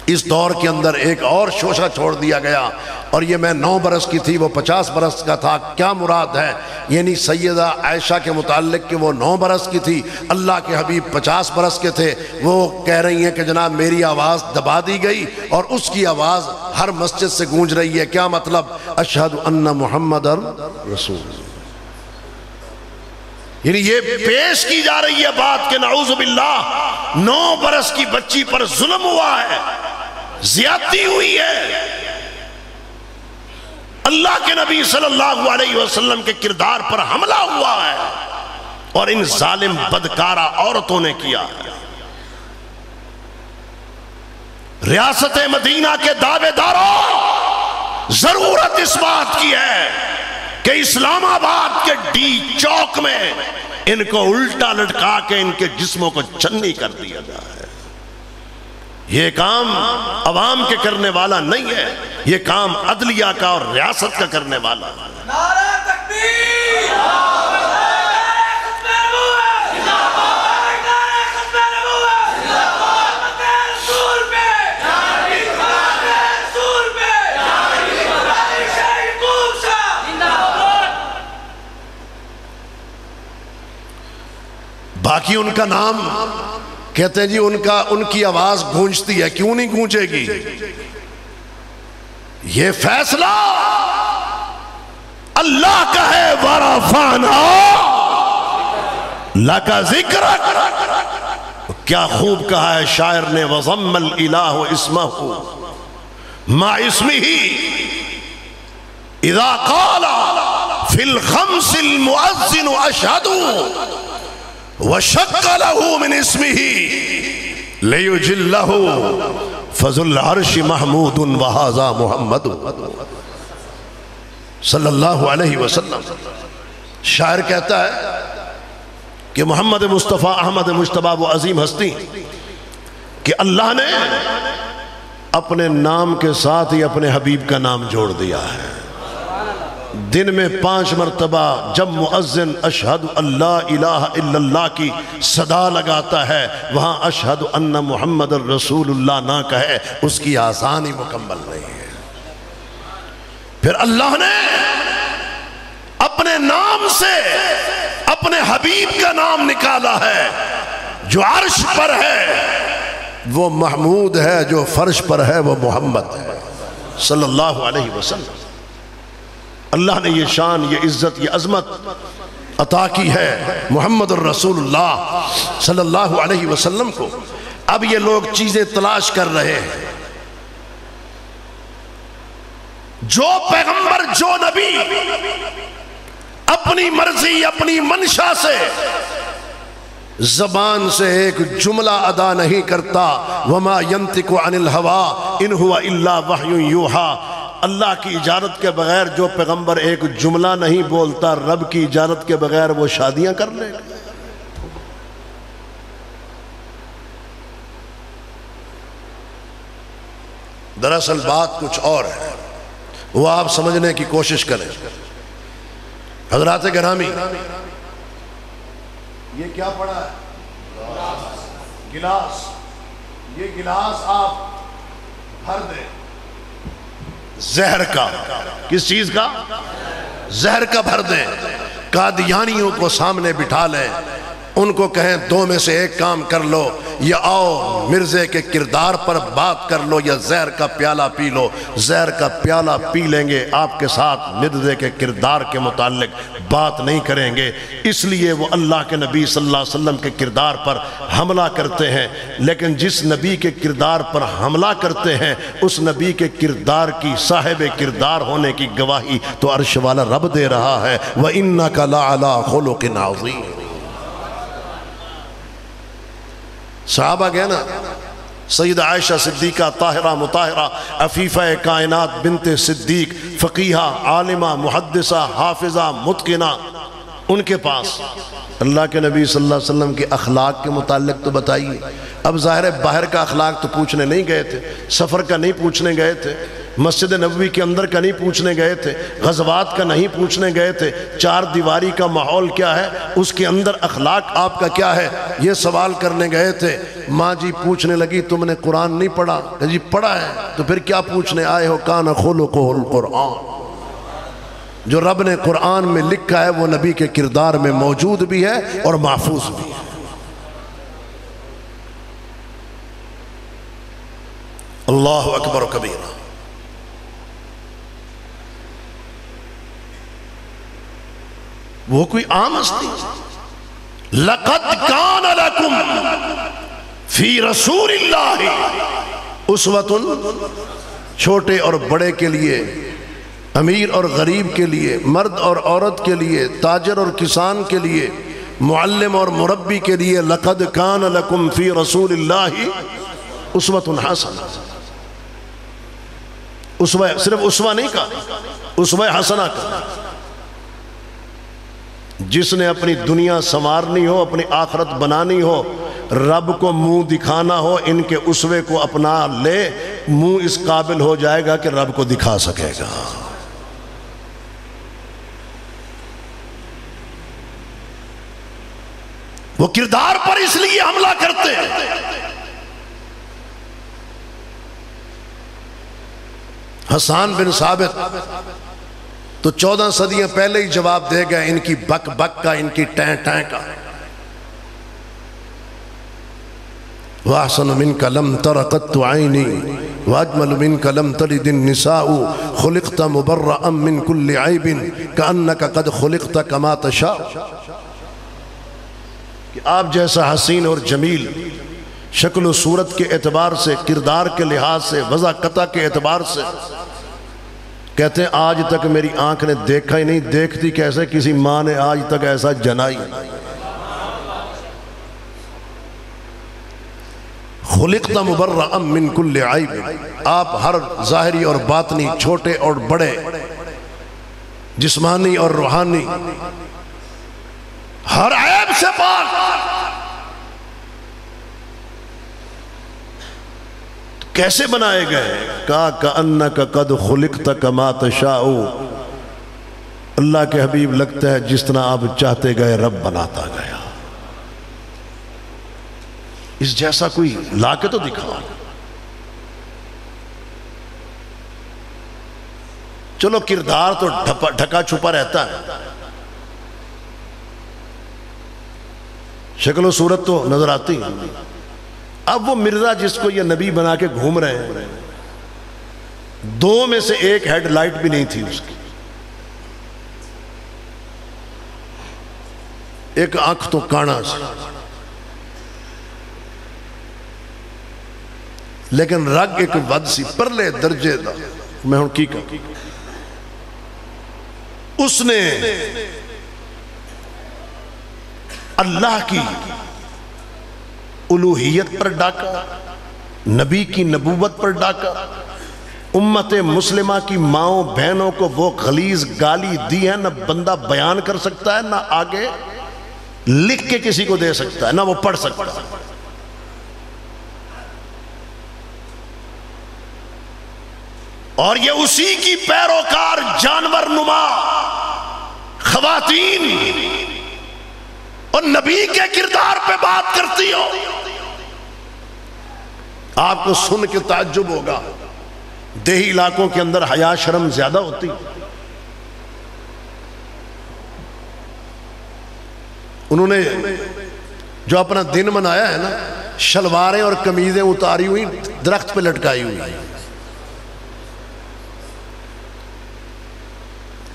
اس دور کے اندر ایک اور شوشہ چھوڑ دیا گیا، اور یہ میں 9 برس کی تھی وہ 50 برس کا تھا، کیا مراد ہے؟ یعنی سیدہ عائشہ کے متعلق کہ وہ 9 برس کی تھی، اللہ کے حبیب 50 برس کے تھے، وہ کہہ رہی ہیں کہ جناب میری آواز دبا دی گئی اور اس کی آواز ہر مسجد سے گونج رہی ہے۔ کیا مطلب؟ اشہد ان محمد رسول اللہ، یعنی یہ پیش کی جا رہی ہے بات کہ نعوذ باللہ 9 برس کی بچی پر ظلم ہوا ہے، زیادتی ہوئی ہے، اللہ کے نبی صلی اللہ علیہ وسلم کے کردار پر حملہ ہوا ہے، اور ان ظالم بدکارہ عورتوں نے کیا ہے۔ ریاست مدینہ کے دعوے داروں، ضرورت اس بات کی ہے کہ اسلام آباد کے ڈی چوک میں ان کو الٹا لٹکا کے ان کے جسموں کو چنی کر دیا جائے۔ یہ کام عوام کے کرنے والا نہیں ہے، یہ کام عدلیہ کا اور ریاست کا کرنے والا ہے۔ نعرہ تکبیر! باقی ان کا نام کہتے ہیں جی ان کی آواز گونجتی ہے، کیوں نہیں گونجے گی؟ یہ فیصلہ اللہ کا ہے۔ وَرَفَعْنَا لَكَ ذِكْرَكَ، کیا خوب کہا ہے شاعر نے، وَضَمَّ الْإِلَهُ اسْمَهُ مَا اسْمِهِ اِذَا قَالَ فِي الْخَمْسِ الْمُؤَذِّنُ أَشْهَدُ وَشَقَّ لَهُ مِنْ اسْمِهِ لِيُجِلَّهُ فَذُو الْعَرْشِ مَحْمُودٌ وَهَذَا مُحَمَّدٌ صلی اللہ علیہ وسلم۔ شاعر کہتا ہے کہ محمد مصطفیٰ احمد مجتبیٰ وہ عظیم ہستی کہ اللہ نے اپنے نام کے ساتھ ہی اپنے حبیب کا نام جوڑ دیا ہے۔ دن میں 5 مرتبہ جب مؤذن اشہد اللہ الہ الا اللہ کی صدا لگاتا ہے، وہاں اشہد ان محمد الرسول اللہ نہ کہے، اس کی آسانی مکمل نہیں ہے۔ پھر اللہ نے اپنے نام سے اپنے حبیب کا نام نکالا ہے، جو عرش پر ہے وہ محمود ہے، جو فرش پر ہے وہ محمد ہے صلی اللہ علیہ وسلم۔ اللہ نے یہ شان، یہ عزت، یہ عظمت عطا کی ہے محمد الرسول اللہ صلی اللہ علیہ وسلم کو۔ اب یہ لوگ چیزیں تلاش کر رہے ہیں، جو پیغمبر، جو نبی اپنی مرضی، اپنی منشا سے زبان سے ایک جملہ ادا نہیں کرتا، وما ينطق عن الهوى ان هو الا وحی یوحى، اللہ کی اجازت کے بغیر جو پیغمبر ایک جملہ نہیں بولتا، رب کی اجازت کے بغیر وہ شادیاں کر لے گا۔ دراصل بات کچھ اور ہے، وہ آپ سمجھنے کی کوشش کریں۔ حضرات گرامی، یہ کیا پڑا ہے؟ گلاس۔ یہ گلاس آپ بھر دیں زہر کا۔ کس چیز کا؟ زہر کا بھر دیں۔ قادیانیوں کو سامنے بٹھا لیں، ان کو کہیں 2 میں سے ایک کام کر لو، یا آؤ مرزے کے کردار پر بات کر لو، یا زہر کا پیالہ پی لو۔ زہر کا پیالہ پی لیں گے، آپ کے ساتھ مرزے کے کردار کے متعلق بات نہیں کریں گے، اس لیے وہ اللہ کے نبی صلی اللہ علیہ وسلم کے کردار پر حملہ کرتے ہیں۔ لیکن جس نبی کے کردار پر حملہ کرتے ہیں، اس نبی کے کردار کی، صاحب کردار ہونے کی گواہی تو عرش والا رب دے رہا ہے۔ وَإِنَّكَ لَعَلَىٰ خُلُقٍ عَظِيمٍ۔ صحابہ گئے نا، سیدہ عائشہ صدیقہ طاہرہ مطہرہ عفیفہ کائنات بنت صدیق، فقیہہ، عالمہ، محدثہ، حافظہ، متقنہ، ان کے پاس اللہ کے نبی صلی اللہ علیہ وسلم کے اخلاق کے متعلق تو بتائیے۔ اب ظاہر ہے باہر کا اخلاق تو پوچھنے نہیں گئے تھے، سفر کا نہیں پوچھنے گئے تھے، مسجد نبوی کے اندر کا نہیں پوچھنے گئے تھے، غزوات کا نہیں پوچھنے گئے تھے، چار دیواری کا ماحول کیا ہے، اس کے اندر اخلاق آپ کا کیا ہے، یہ سوال کرنے گئے تھے۔ ماں جی پوچھنے لگی تم نے قرآن نہیں پڑھا؟ کہ جی پڑھا ہے، تو پھر کیا پوچھنے آئے ہو؟ کان خلقہ القرآن، جو رب نے قرآن میں لکھا ہے وہ نبی کے کردار میں موجود بھی ہے اور محفوظ بھی ہے۔ اللہ اکبر و کبیرہ۔ وہ کوئی عام ہستی، لَقَدْ كَانَ لَكُمْ فِي رَسُولِ اللَّهِ أُسْوَةٌ، چھوٹے اور بڑے کے لیے، امیر اور غریب کے لیے، مرد اور عورت کے لیے، تاجر اور کسان کے لیے، معلم اور مربی کے لیے، لَقَدْ كَانَ لَكُمْ فِي رَسُولِ اللَّهِ أُسْوَةٌ حَسَنَةٌ۔ اسوہ، صرف اسوہ نہیں کہا، اسوہ حسنہ کہا۔ جس نے اپنی دنیا سنوارنی ہو، اپنی آخرت بنانی ہو، رب کو منہ دکھانا ہو، ان کے اسوے کو اپنا لے، منہ اس قابل ہو جائے گا کہ رب کو دکھا سکے گا۔ وہ کردار پر اس لیے حملہ کرتے ہیں۔ حسان بن ثابت تو 14 صدیاں پہلے ہی جواب دے گئے ان کی بک بک کا، ان کی ٹین ٹین کا۔ وَأَحْسَنُ مِنْكَ لَمْ تَرَ قَطُّ عَيْنِي وَأَجْمَلُ مِنْكَ لَمْ تَلِدِ النِّسَاءُ خُلِقْتَ مُبَرَّأً مِنْ كُلِّ عَيْبٍ كَأَنَّكَ قَدْ خُلِقْتَ كَمَا تَشَاءُ، کہ آپ جیسا حسین اور جمیل شکل و صورت کے اعتبار سے، کردار کے لحاظ سے، وضع قطع کے اعتبار سے، کہتے ہیں آج تک میری آنکھ نے دیکھا ہی نہیں، دیکھتی کیسے، کسی ماں نے آج تک ایسا جنائی۔ خلقت مبرأ من کل عیب، آپ ہر ظاہری اور باطنی، چھوٹے اور بڑے، جسمانی اور روحانی، ہر عیب سے پاک۔ کیسے بنائے گئے؟ کہا کأنک قد خلقت کما تشاء، اللہ کے حبیب لگتا ہے جس طرح آپ چاہتے گئے رب بناتا گیا۔ اس جیسا کوئی لا کے تو دکھاؤ۔ چلو کردار تو ڈھکا چھپا رہتا ہے، شکل و صورت تو نظر آتی۔ اب وہ مرزا جس کو یہ نبی بنا کے گھوم رہے ہیں، دو میں سے ایک ہیڈ لائٹ بھی نہیں تھی اس کی، ایک آنکھ تو کانا سی، لیکن رگ ایک ود سی، پرلے درجے دا میں ہوں کی کہا۔ اس نے اللہ کی الوہیت پر ڈاکا، نبی کی نبوت پر ڈاکا، امت مسلمہ کی ماؤں بہنوں کو وہ غلیظ گالی دی ہے، نہ بندہ بیان کر سکتا ہے، نہ آگے لکھ کے کسی کو دے سکتا ہے، نہ وہ پڑھ سکتا ہے۔ اور یہ اسی کی پیروکار جانور نما خواتین اور نبی کے کردار پہ بات کرتی ہو، آپ کو سن کے تعجب ہوگا۔ دیہی علاقوں کے اندر حیا شرم زیادہ ہوتی، انہوں نے جو اپنا دن منایا ہے نا، شلواریں اور قمیضیں اتاری ہوئی، درخت پہ لٹکائی ہوئی۔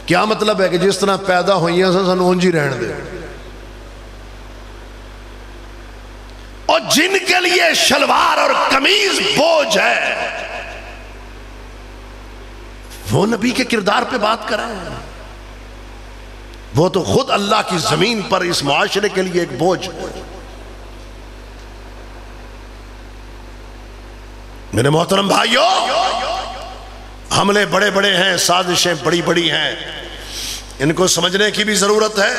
کیا مطلب ہے کہ جس طرح پیدا ہوئی ہیں سن اونجی رہن دے، اور جن کے لیے شلوار اور قمیض بوجھ ہے وہ نبی کے کردار پہ بات کر رہے ہیں۔ وہ تو خود اللہ کی زمین پر اس معاشرے کے لیے ایک بوجھ ہے۔ میرے محترم بھائیو، حملے بڑے بڑے ہیں، سازشیں بڑی بڑی ہیں، ان کو سمجھنے کی بھی ضرورت ہے،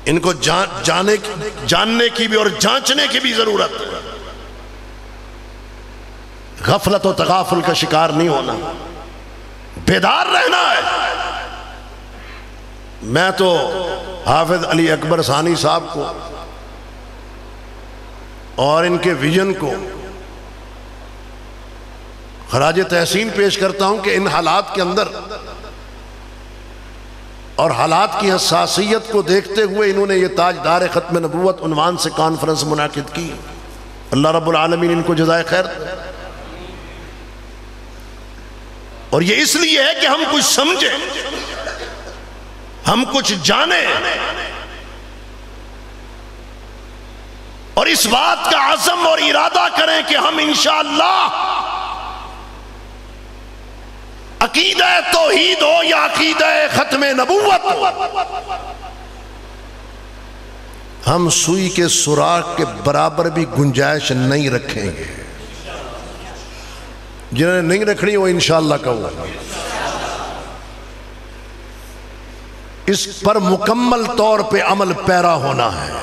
ان کو جاننے کی بھی اور جانچنے کی بھی ضرورت ہے۔ غفلت و تغافل کا شکار نہیں ہونا، بیدار رہنا ہے۔ میں تو حافظ علی اکبر ثانی صاحب کو اور ان کے ویژن کو خراج تحسین پیش کرتا ہوں کہ ان حالات کے اندر اور حالات کی حساسیت کو دیکھتے ہوئے انہوں نے یہ تاجدار ختم نبوت عنوان سے کانفرنس منعقد کی۔ اللہ رب العالمین ان کو جزائے خیر دے۔ اور یہ اس لیے ہے کہ ہم کچھ سمجھیں، ہم کچھ جانیں، اور اس بات کا عزم اور ارادہ کریں کہ ہم انشاءاللہ عقیدہ توحید ہو یا عقیدہ ختم نبوت ہو، ہم سوئی کے سوراخ کے برابر بھی گنجائش نہیں رکھیں گے۔ جنہوں نے نہیں رکھنی وہ انشاءاللہ کہوں، اس پر مکمل طور پہ عمل پیرا ہونا ہے۔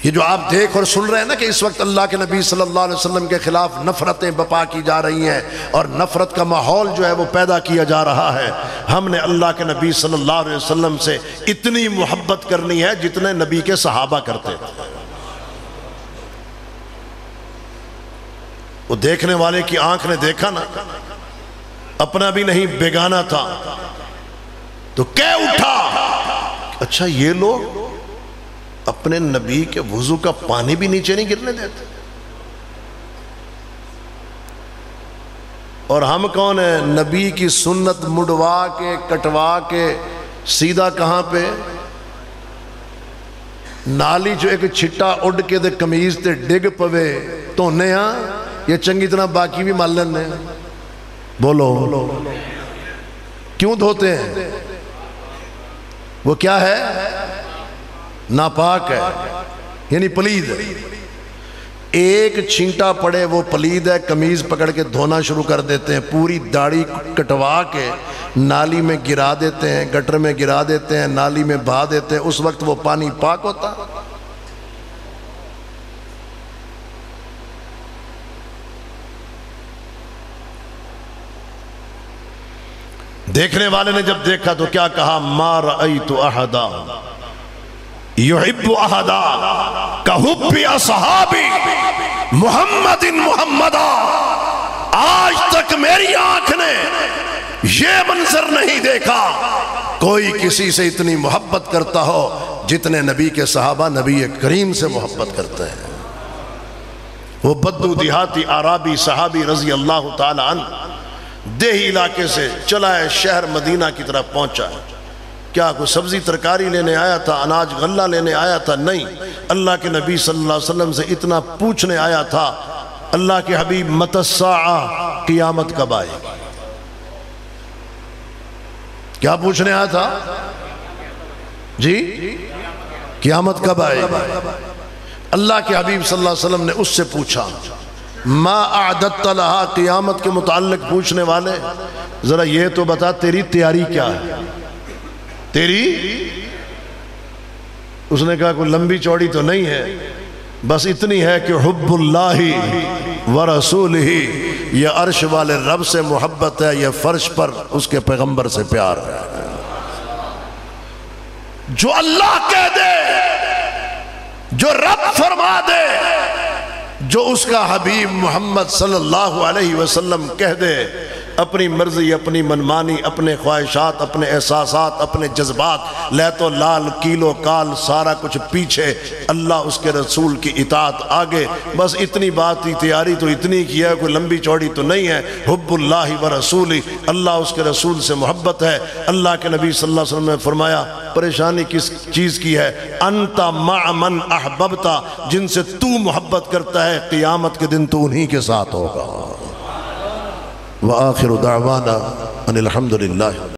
یہ جو آپ دیکھ اور سن رہے ہیں نا کہ اس وقت اللہ کے نبی صلی اللہ علیہ وسلم کے خلاف نفرتیں بپا کی جا رہی ہیں اور نفرت کا ماحول جو ہے وہ پیدا کیا جا رہا ہے، ہم نے اللہ کے نبی صلی اللہ علیہ وسلم سے اتنی محبت کرنی ہے جتنے نبی کے صحابہ کرتے تھے۔ وہ دیکھنے والے کی آنکھ نے دیکھا نا، اپنا بھی نہیں بیگانہ تھا، تو کہہ اٹھا اچھا یہ لوگ اپنے نبی کے وضو کا پانی بھی نیچے نہیں گرنے دیتے، اور ہم کون ہیں؟ نبی کی سنت مڑوا کے کٹوا کے سیدھا کہاں پہ نالی جو ایک چھٹا اڑ کے دے کمیز تے ڈگ پوے تونے ہاں یہ چنگی طرح باقی بھی مال لینے۔ بولو کیوں دھوتے ہیں؟ وہ کیا ہے؟ ناپاک ہے، یعنی پلید ہے۔ ایک چھینٹا پڑے وہ پلید ہے، قمیض پکڑ کے دھونا شروع کر دیتے ہیں، پوری داڑھی کٹوا کے نالی میں گرا دیتے ہیں، گٹر میں گرا دیتے ہیں، نالی میں بہا دیتے ہیں، اس وقت وہ پانی پاک ہوتا۔ دیکھنے والے نے جب دیکھا تو کیا کہا؟ ما رأیت احدا یحب احدا کحب اصحابی محمد محمدا، آج تک میری آنکھ نے یہ منظر نہیں دیکھا کوئی کسی سے اتنی محبت کرتا ہو جتنے نبی کے صحابہ نبی کریم سے محبت کرتے ہیں۔ وہ بدو دیہاتی عرابی صحابی رضی اللہ تعالی عنہ دیہی علاقے سے چلا ہے، شہر مدینہ کی طرف پہنچا ہے۔ کیا کوئی سبزی ترکاری لینے آیا تھا، اناج غلہ لینے آیا تھا؟ نہیں، اللہ کے نبی صلی اللہ علیہ وسلم سے اتنا پوچھنے آیا تھا، اللہ کے حبیب متی الساعہ، قیامت کب آئے گی؟ کیا پوچھنے آیا تھا جی؟ قیامت کب آئے گی؟ اللہ کے حبیب صلی اللہ علیہ وسلم نے اس سے پوچھا، ما اعددت لہا، قیامت کے متعلق پوچھنے والے ذرا یہ تو بتا تیری تیاری کیا ہے؟ تیری؟ اس نے کہا کوئی لمبی چوڑی تو نہیں ہے، بس اتنی ہے کہ حب اللہ ورسولہ، یہ عرش والے رب سے محبت ہے، یہ فرش پر اس کے پیغمبر سے پیار ہے۔ جو اللہ کہہ دے، جو رب فرما دے، جو اس کا حبیب محمد صلی اللہ علیہ وسلم کہہ دے، اپنی مرضی، اپنی منمانی، اپنے خواہشات، اپنے احساسات، اپنے جذبات، لیت و لال، کیلو کال، سارا کچھ پیچھے، اللہ اس کے رسول کی اطاعت آگے، بس اتنی بات ہی، تیاری تو اتنی کی ہے، کوئی لمبی چوڑی تو نہیں ہے۔ حب اللہ ورسولہ، اللہ اس کے رسول سے محبت ہے۔ اللہ کے نبی صلی اللہ علیہ وسلم نے فرمایا پریشانی کس چیز کی ہے؟ انت مع من احببتا، جن سے تو محبت کرتا ہے قیامت کے دن تو انہی کے ساتھ ہوگا۔ وآخر دعوانا ان الحمدللہ۔